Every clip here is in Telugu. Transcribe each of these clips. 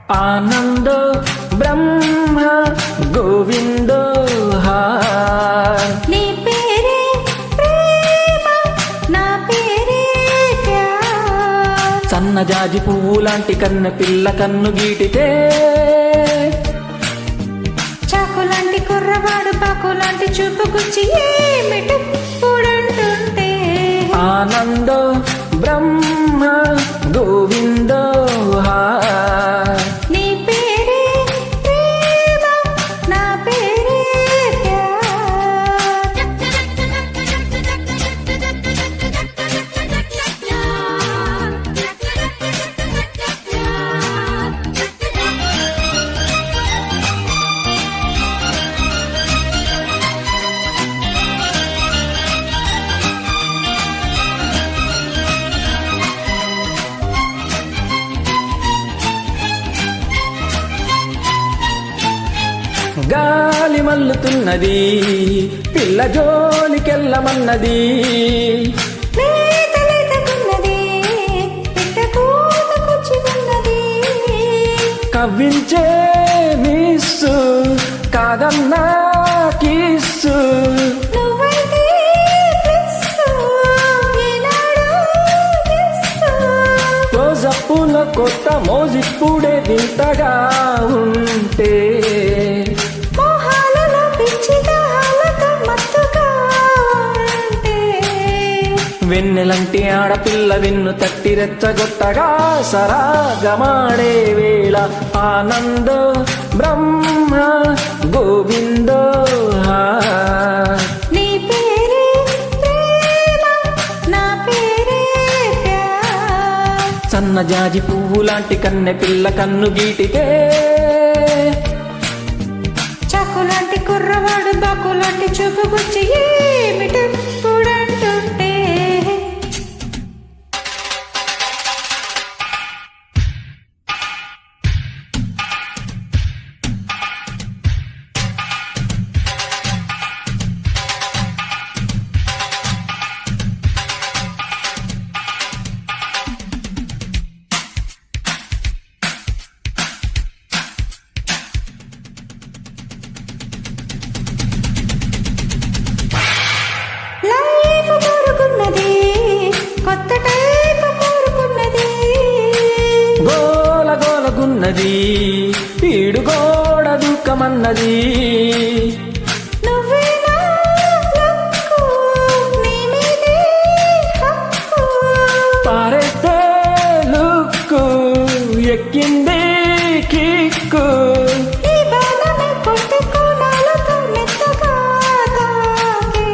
ఆనందో బ్రహ్మ గోవిందో నీ పేరే ప్రేమ, నా పేరే ప్యార్. సన్నజాజి పువ్వు లాంటి కన్న పిల్ల కన్ను గీటితే, చాకులాంటి కుర్రవాడు పాకులాంటి చూపు గుచ్చి ఏమిటంటుంటే, ఆనందో బ్రహ్మ గోవిందో నీ పేరే ప్రేమ, నా పేరే ప్యార్. గాలి మల్లుతున్నది, పిల్ల జోలికెళ్ళమన్నది, కవ్వించే మిస్సు కాదన్నా కిస్సు, రోజప్పుల కొత్త మోజిప్పుడే వింతగా ఉంటే, వెన్నెలంటి ఆడపిల్ల వెన్ను తట్టి రెచ్చగొట్టగా సరాగమాడే వేళ, ఆనందో బ్రహ్మ గోవిందో నీ పేరే ప్రేమ, నా పేరే ప్యార్. సన్నజాజి పువ్వు లాంటి కన్నె పిల్ల కన్ను గీటితే, చాకులాంటి కుర్రవాడు బాకులాంటి చూపు గుచ్చి ఏమిటంటుంటే, కొత్త టైపు కోరుకున్నది, గోల గోలగున్నది, పీడు గోడ దూకమన్నది, నువ్వే నా లక్కు, నీ మీదే హక్కు. పారెత్తే లుక్కు ఎక్కింది కిక్కు, ఈ బాణమే కొట్టి కోణాలతో మెత్తగా తాకే,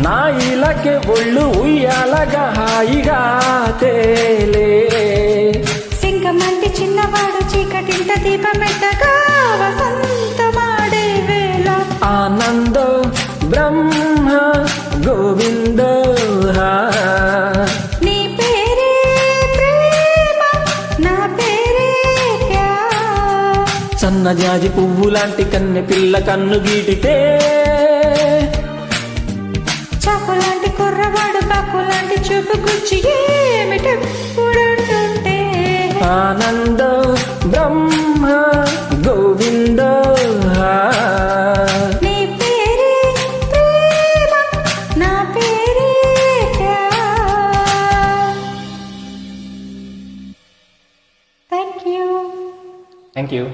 నా ఇలకే ఒళ్ళు ఉయ్యాలగా హాయిగా తేలే, సింగమంటి చిన్నవాడు చీకటింట దీపమెట్టగా వసంతమాడే వేళ, ఆనందో బ్రహ్మ గోవిందో నీ పేరే ప్రేమ, నా పేరే ప్యార్. సన్నజాజి పువ్వు లాంటి కన్నె పిల్ల కన్ను గీటితే, చాకులాంటి కుర్రవాడు బాకులాంటి చూపు గుచ్చి ఏమిటంటుంటే, ఆనందో బ్రహ్మ గోవిందో నీ పేరే ప్రేమ, నా పేరే ప్యార్. Thank you.